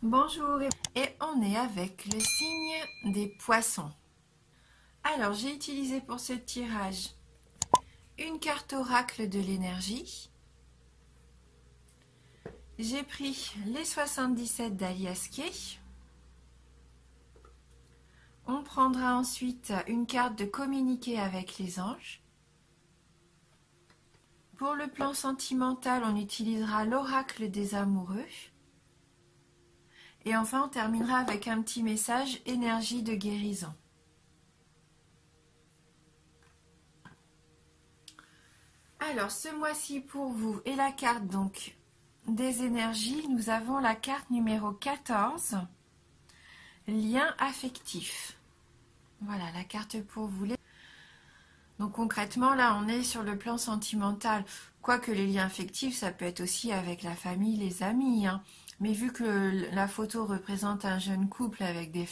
Bonjour et on est avec le signe des poissons. Alors j'ai utilisé pour ce tirage une carte oracle de l'énergie. J'ai pris les 77 d'Alias Kay. On prendra ensuite une carte de communiquer avec les anges. Pour le plan sentimental, on utilisera l'oracle des amoureux. Et enfin, on terminera avec un petit message énergie de guérison. Alors, ce mois-ci pour vous et la carte donc des énergies, nous avons la carte numéro 14, lien affectif. Voilà, la carte pour vous. Donc concrètement, là, on est sur le plan sentimental. Quoique les liens affectifs, ça peut être aussi avec la famille, les amis, hein. Mais vu que la photo représente un jeune couple avec des...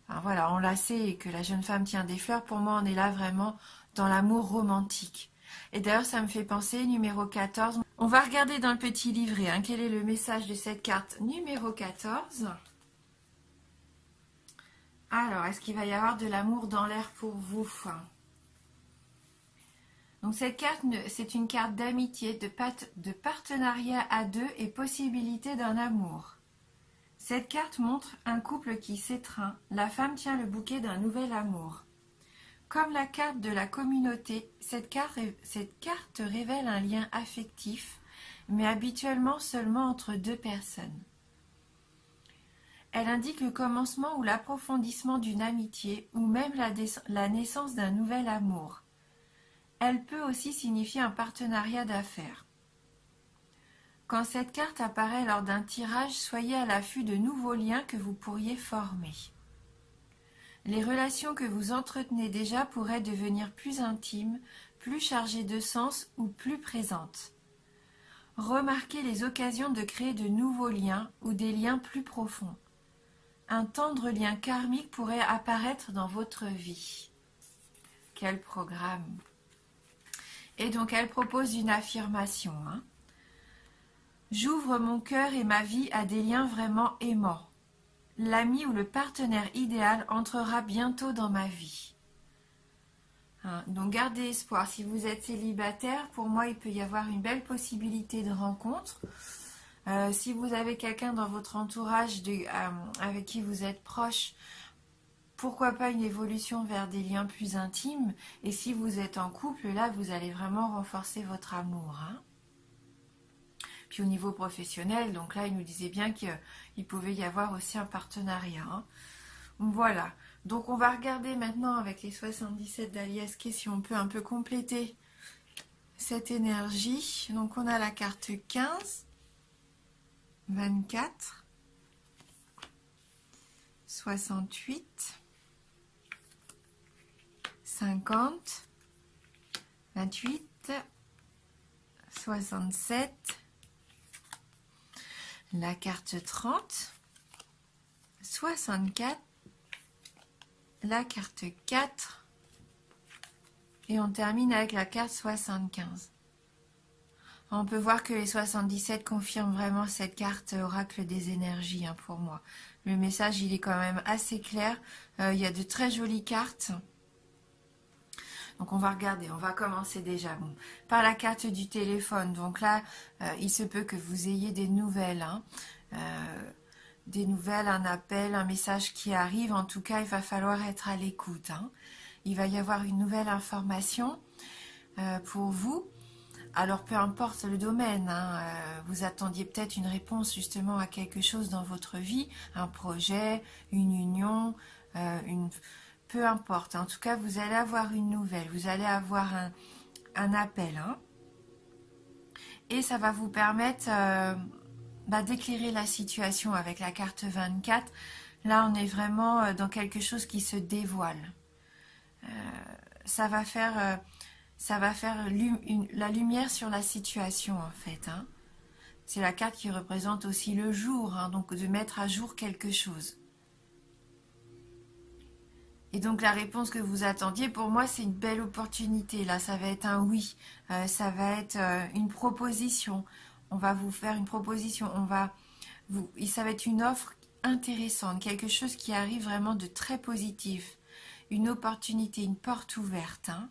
Enfin, voilà, enlacé et que la jeune femme tient des fleurs, pour moi, on est là vraiment dans l'amour romantique. Et d'ailleurs, ça me fait penser, numéro 14. On va regarder dans le petit livret, hein, quel est le message de cette carte numéro 14. Alors, est-ce qu'il va y avoir de l'amour dans l'air pour vous? Donc cette carte, c'est une carte d'amitié, de partenariat à deux et possibilité d'un amour. Cette carte montre un couple qui s'étreint. La femme tient le bouquet d'un nouvel amour. Comme la carte de la communauté, cette carte révèle un lien affectif, mais habituellement seulement entre deux personnes. Elle indique le commencement ou l'approfondissement d'une amitié, ou même la naissance d'un nouvel amour. Elle peut aussi signifier un partenariat d'affaires. Quand cette carte apparaît lors d'un tirage, soyez à l'affût de nouveaux liens que vous pourriez former. Les relations que vous entretenez déjà pourraient devenir plus intimes, plus chargées de sens ou plus présentes. Remarquez les occasions de créer de nouveaux liens ou des liens plus profonds. Un tendre lien karmique pourrait apparaître dans votre vie. Quel programme! Et donc elle propose une affirmation. J'ouvre mon cœur et ma vie à des liens vraiment aimants. L'ami ou le partenaire idéal entrera bientôt dans ma vie. Donc gardez espoir. Si vous êtes célibataire, pour moi il peut y avoir une belle possibilité de rencontre. Si vous avez quelqu'un dans votre entourage avec qui vous êtes proche, pourquoi pas une évolution vers des liens plus intimes. Et si vous êtes en couple, là, vous allez vraiment renforcer votre amour. Puis au niveau professionnel, donc là, il nous disait bien qu'il pouvait y avoir aussi un partenariat. Voilà. Donc on va regarder maintenant avec les 77 d'Alias Kay si on peut un peu compléter cette énergie. Donc on a la carte 15, 24, 68, 50, 28, 67, la carte 30, 64, la carte 4 et on termine avec la carte 75. On peut voir que les 77 confirment vraiment cette carte oracle des énergies pour moi. Le message il est quand même assez clair. Il y a de très jolies cartes. Donc on va regarder, on va commencer déjà par la carte du téléphone. Donc là, il se peut que vous ayez des nouvelles. Des nouvelles, un appel, un message qui arrive. En tout cas, il va falloir être à l'écoute. Il va y avoir une nouvelle information pour vous. Alors peu importe le domaine, vous attendiez peut-être une réponse justement à quelque chose dans votre vie, un projet, une union, peu importe. En tout cas, vous allez avoir une nouvelle, vous allez avoir un appel. Et ça va vous permettre d'éclairer la situation avec la carte 24. Là, on est vraiment dans quelque chose qui se dévoile. Ça va faire la lumière sur la situation, en fait. C'est la carte qui représente aussi le jour, donc de mettre à jour quelque chose. Et donc la réponse que vous attendiez, pour moi, c'est une belle opportunité. Là, ça va être un oui, ça va être une proposition. On va vous faire une proposition, ça va être une offre intéressante, quelque chose qui arrive vraiment de très positif, une opportunité, une porte ouverte. Hein.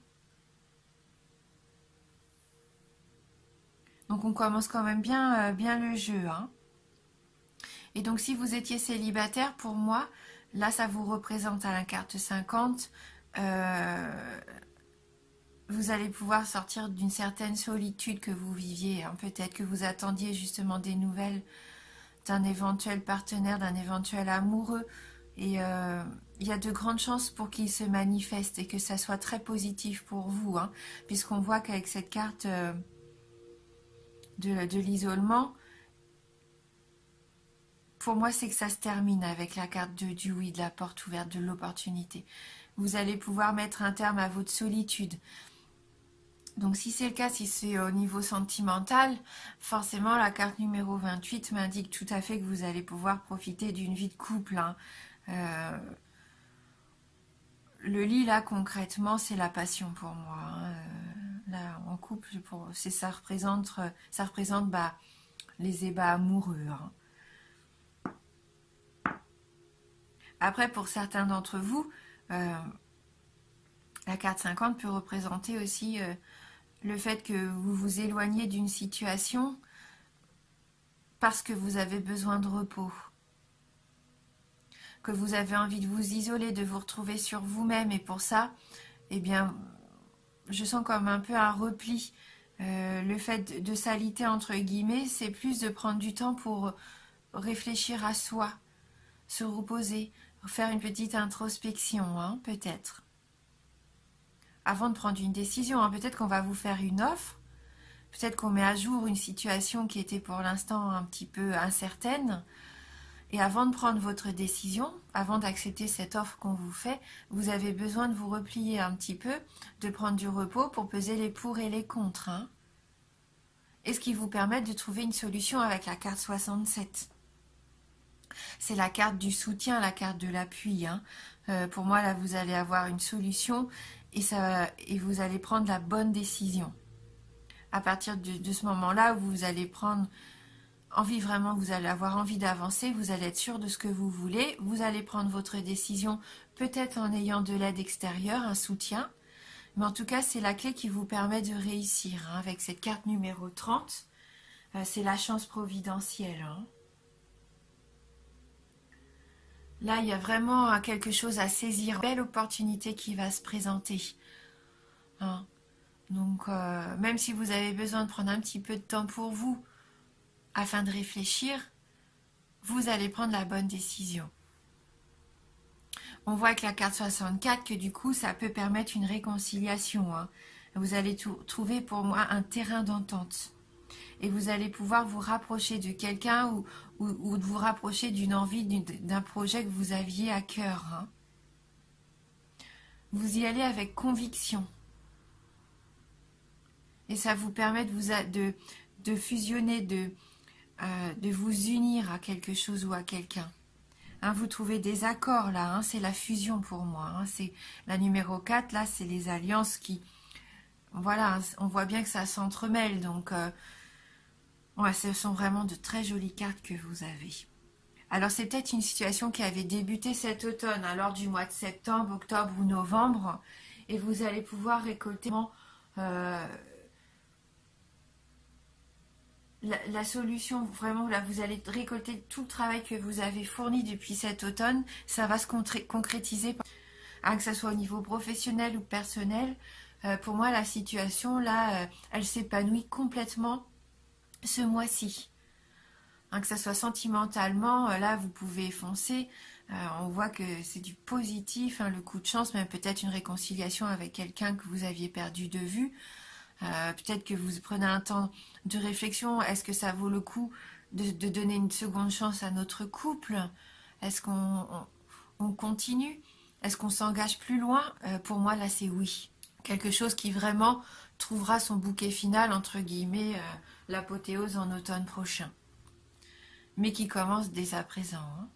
Donc on commence quand même bien, bien le jeu. Hein. Et donc si vous étiez célibataire, pour moi, là ça vous représente à la carte 50, vous allez pouvoir sortir d'une certaine solitude que vous viviez. Hein. Peut-être que vous attendiez justement des nouvelles d'un éventuel partenaire, d'un éventuel amoureux. Et il y a de grandes chances pour qu'il se manifeste et que ça soit très positif pour vous. Hein, puisqu'on voit qu'avec cette carte de l'isolement, pour moi, c'est que ça se termine avec la carte du oui, de la porte ouverte, de l'opportunité. Vous allez pouvoir mettre un terme à votre solitude. Donc si c'est le cas, si c'est au niveau sentimental, forcément la carte numéro 28 m'indique tout à fait que vous allez pouvoir profiter d'une vie de couple. Hein. Le lit, là, concrètement, c'est la passion pour moi. Hein. Là, en couple, ça représente les ébats amoureux. Hein. Après, pour certains d'entre vous, la carte 50 peut représenter aussi le fait que vous vous éloignez d'une situation parce que vous avez besoin de repos, que vous avez envie de vous isoler, de vous retrouver sur vous-même, et pour ça, eh bien, je sens comme un peu un repli. Le fait de s'aliter entre guillemets, c'est plus de prendre du temps pour réfléchir à soi, se reposer, faire une petite introspection, hein, peut-être. Avant de prendre une décision, hein, peut-être qu'on va vous faire une offre, peut-être qu'on met à jour une situation qui était pour l'instant un petit peu incertaine. Et avant de prendre votre décision, avant d'accepter cette offre qu'on vous fait, vous avez besoin de vous replier un petit peu, de prendre du repos pour peser les pour et les contre. Hein. Et ce qui vous permet de trouver une solution avec la carte 67. C'est la carte du soutien, la carte de l'appui. Hein. Pour moi, là, vous allez avoir une solution et vous allez prendre la bonne décision. À partir de ce moment-là, vous allez prendre envie vraiment, vous allez avoir envie d'avancer, vous allez être sûr de ce que vous voulez, vous allez prendre votre décision peut-être en ayant de l'aide extérieure, un soutien, mais en tout cas c'est la clé qui vous permet de réussir. Hein. Avec cette carte numéro 30, c'est la chance providentielle. Hein. Là il y a vraiment quelque chose à saisir, une belle opportunité qui va se présenter. Hein. Donc même si vous avez besoin de prendre un petit peu de temps pour vous, afin de réfléchir, vous allez prendre la bonne décision. On voit avec la carte 64 que du coup, ça peut permettre une réconciliation. Hein. Vous allez trouver pour moi un terrain d'entente. Et vous allez pouvoir vous rapprocher de quelqu'un ou de vous rapprocher d'une envie, d'un projet que vous aviez à cœur. Hein. Vous y allez avec conviction. Et ça vous permet de fusionner, de vous unir à quelque chose ou à quelqu'un. Hein, vous trouvez des accords là, hein, c'est la fusion pour moi. Hein, c'est la numéro 4, là c'est les alliances qui... Voilà, on voit bien que ça s'entremêle. Donc, ouais, ce sont vraiment de très jolies cartes que vous avez. Alors c'est peut-être une situation qui avait débuté cet automne, hein, lors du mois de septembre, octobre ou novembre. Et vous allez pouvoir récolter... La solution, vraiment, là, vous allez récolter tout le travail que vous avez fourni depuis cet automne. Ça va se concrétiser, hein, que ce soit au niveau professionnel ou personnel. Pour moi, la situation, là, elle s'épanouit complètement ce mois-ci. Hein, que ce soit sentimentalement, là, vous pouvez foncer. On voit que c'est du positif, hein, le coup de chance, même peut-être une réconciliation avec quelqu'un que vous aviez perdu de vue. Peut-être que vous prenez un temps de réflexion. Est-ce que ça vaut le coup de donner une seconde chance à notre couple? Est-ce qu'on continue? Est-ce qu'on s'engage plus loin? Pour moi, là, c'est oui. Quelque chose qui vraiment trouvera son bouquet final, entre guillemets, l'apothéose en automne prochain. Mais qui commence dès à présent. Hein.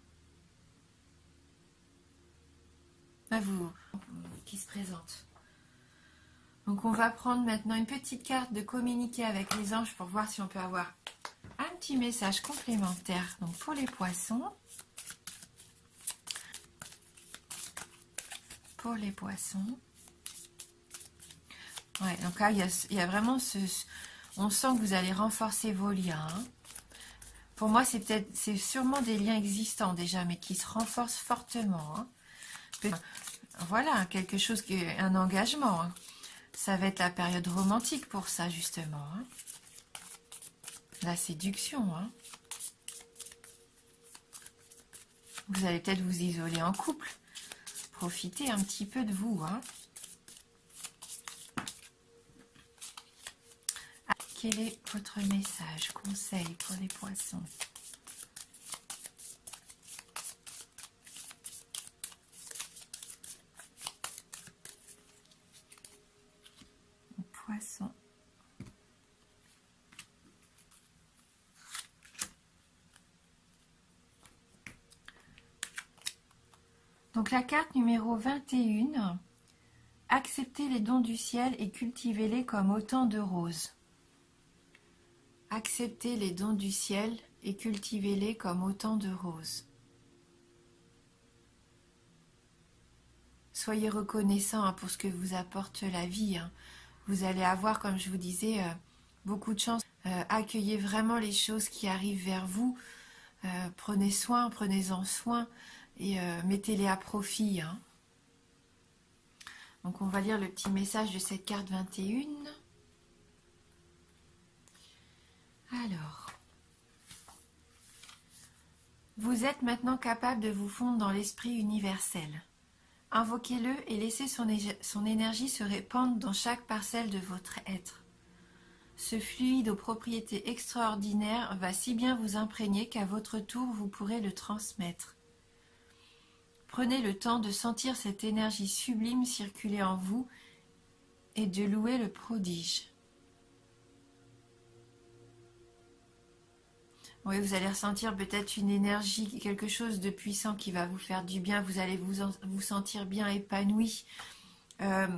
Là, qui se présente. Donc on va prendre maintenant une petite carte de communiquer avec les anges pour voir si on peut avoir un petit message complémentaire. Donc pour les poissons, pour les poissons. Ouais, donc là, il y a vraiment on sent que vous allez renforcer vos liens. Hein. Pour moi, c'est sûrement des liens existants déjà, mais qui se renforcent fortement. Hein. Voilà, quelque chose, un engagement. Hein. Ça va être la période romantique pour ça, justement. Hein. La séduction. Hein. Vous allez peut-être vous isoler en couple. Profitez un petit peu de vous. Hein. Quel est votre message, conseil pour les poissons? Poisson. Donc la carte numéro 21, acceptez les dons du ciel et cultivez-les comme autant de roses. Acceptez les dons du ciel et cultivez-les comme autant de roses. Soyez reconnaissant pour ce que vous apporte la vie. Vous allez avoir, comme je vous disais, beaucoup de chance. Accueillez vraiment les choses qui arrivent vers vous. Prenez-en soin et mettez-les à profit. Hein. Donc on va lire le petit message de cette carte 21. Alors, vous êtes maintenant capable de vous fondre dans l'esprit universel. Invoquez-le et laissez son énergie se répandre dans chaque parcelle de votre être. Ce fluide aux propriétés extraordinaires va si bien vous imprégner qu'à votre tour vous pourrez le transmettre. Prenez le temps de sentir cette énergie sublime circuler en vous et de louer le prodige. Oui, vous allez ressentir peut-être une énergie, quelque chose de puissant qui va vous faire du bien. Vous allez vous sentir bien épanoui. Je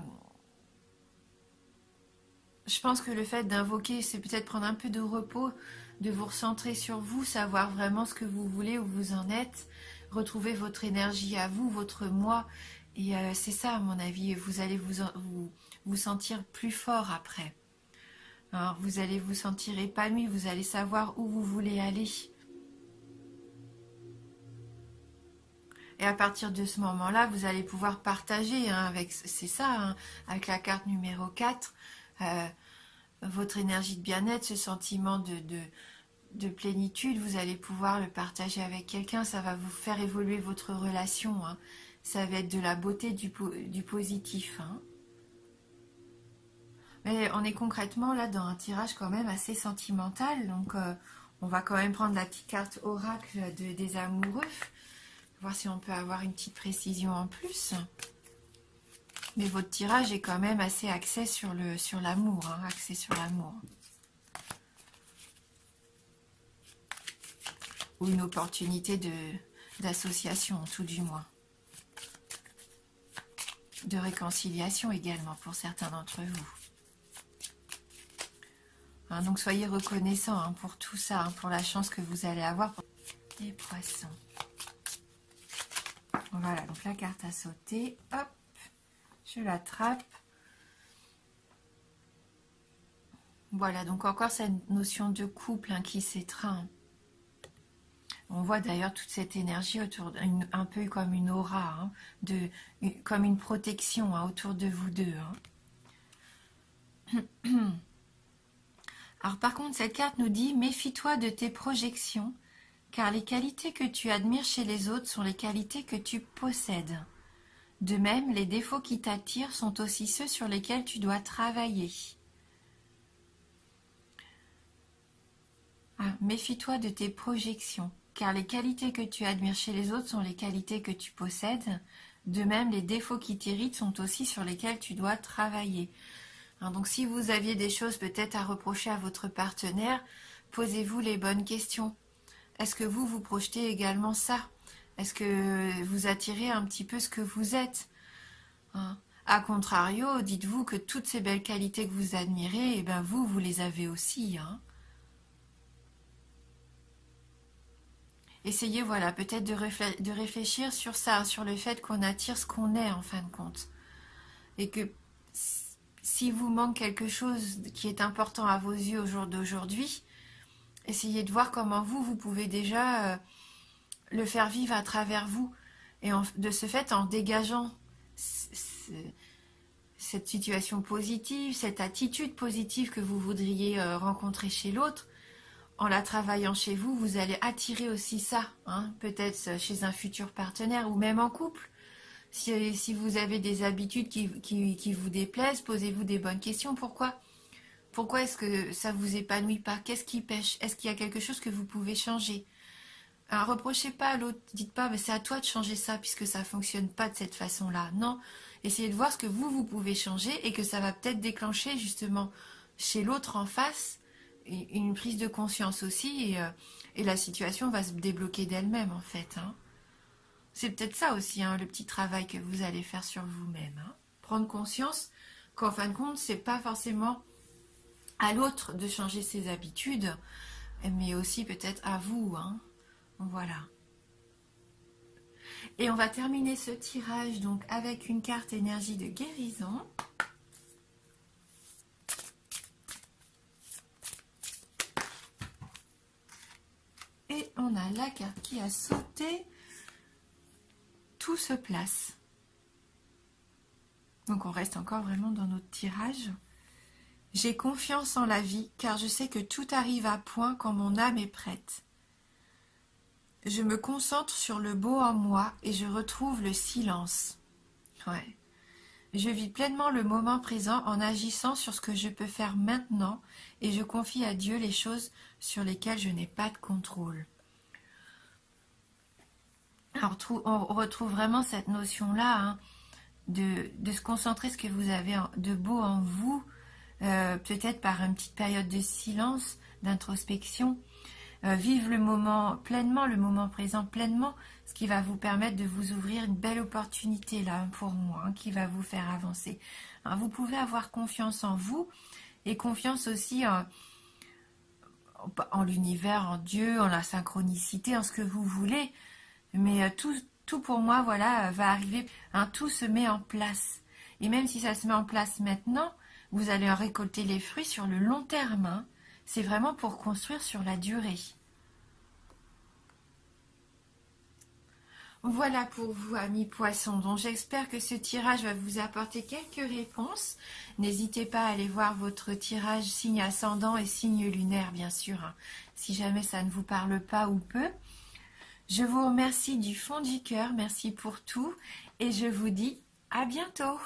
pense que le fait d'invoquer, c'est peut-être prendre un peu de repos, de vous recentrer sur vous, savoir vraiment ce que vous voulez, où vous en êtes, retrouver votre énergie à vous, votre moi. Et c'est ça, à mon avis, vous allez vous sentir plus fort après. Alors, vous allez vous sentir épanoui, vous allez savoir où vous voulez aller. Et à partir de ce moment-là, vous allez pouvoir partager, c'est ça, avec la carte numéro 4, votre énergie de bien-être, ce sentiment de plénitude, vous allez pouvoir le partager avec quelqu'un, ça va vous faire évoluer votre relation. Hein. Ça va être de la beauté, du positif. Hein. Mais on est concrètement là dans un tirage quand même assez sentimental, donc on va quand même prendre la petite carte oracle des amoureux, voir si on peut avoir une petite précision en plus. Mais votre tirage est quand même assez axé sur l'amour, hein, axé sur l'amour. Ou une opportunité d'association, tout du moins. De réconciliation également pour certains d'entre vous. Hein, donc soyez reconnaissants pour tout ça, pour la chance que vous allez avoir. Les poissons. Voilà, donc la carte a sauté. Hop, je l'attrape. Voilà, donc encore cette notion de couple qui s'étreint. On voit d'ailleurs toute cette énergie autour, un peu comme une aura, comme une protection autour de vous deux. Alors par contre, cette carte nous dit « Méfie-toi de tes projections, car les qualités que tu admires chez les autres sont les qualités que tu possèdes. De même, les défauts qui t'attirent sont aussi ceux sur lesquels tu dois travailler. » Méfie-toi de tes projections, car les qualités que tu admires chez les autres sont les qualités que tu possèdes. De même, les défauts qui t'irritent sont aussi sur lesquels tu dois travailler. Donc si vous aviez des choses peut-être à reprocher à votre partenaire, posez-vous les bonnes questions. Est-ce que vous projetez également ça? Est-ce que vous attirez un petit peu ce que vous êtes? A contrario, dites-vous que toutes ces belles qualités que vous admirez, vous les avez aussi. Et essayez, voilà, peut-être de réfléchir sur ça, sur le fait qu'on attire ce qu'on est en fin de compte. Et que si vous manque quelque chose qui est important à vos yeux au jour d'aujourd'hui, essayez de voir comment vous pouvez déjà le faire vivre à travers vous. Et de ce fait, en dégageant cette situation positive, cette attitude positive que vous voudriez rencontrer chez l'autre, en la travaillant chez vous, vous allez attirer aussi ça, hein, peut-être chez un futur partenaire ou même en couple. Si vous avez des habitudes qui vous déplaisent, posez-vous des bonnes questions. Pourquoi est-ce que ça vous épanouit pas? Qu'est-ce qui pêche? Est-ce qu'il y a quelque chose que vous pouvez changer? Alors, reprochez pas à l'autre, dites pas, mais c'est à toi de changer ça puisque ça fonctionne pas de cette façon-là. Non, essayez de voir ce que vous pouvez changer et que ça va peut-être déclencher justement chez l'autre en face une prise de conscience aussi et la situation va se débloquer d'elle-même en fait. Hein. C'est peut-être ça aussi, hein, le petit travail que vous allez faire sur vous-même. Hein. Prendre conscience qu'en fin de compte, c'est pas forcément à l'autre de changer ses habitudes, mais aussi peut-être à vous. Hein. Voilà. Et on va terminer ce tirage donc avec une carte énergie de guérison. Et on a la carte qui a sauté. Tout se place. Donc on reste encore vraiment dans notre tirage. J'ai confiance en la vie car je sais que tout arrive à point quand mon âme est prête. Je me concentre sur le beau en moi et je retrouve le silence. Ouais. Je vis pleinement le moment présent en agissant sur ce que je peux faire maintenant et je confie à Dieu les choses sur lesquelles je n'ai pas de contrôle. Alors, on retrouve vraiment cette notion-là hein, de se concentrer sur ce que vous avez de beau en vous, peut-être par une petite période de silence, d'introspection. Vivre le moment pleinement, le moment présent pleinement, ce qui va vous permettre de vous ouvrir une belle opportunité là pour moi, hein, qui va vous faire avancer. Hein, vous pouvez avoir confiance en vous et confiance aussi en l'univers, en Dieu, en la synchronicité, en ce que vous voulez. Mais tout pour moi, voilà, va arriver. Hein, tout se met en place. Et même si ça se met en place maintenant, vous allez en récolter les fruits sur le long terme. Hein. C'est vraiment pour construire sur la durée. Voilà pour vous, amis poissons. Donc j'espère que ce tirage va vous apporter quelques réponses. N'hésitez pas à aller voir votre tirage signe ascendant et signe lunaire, bien sûr, hein, si jamais ça ne vous parle pas ou peu. Je vous remercie du fond du cœur. Merci pour tout. Et je vous dis à bientôt.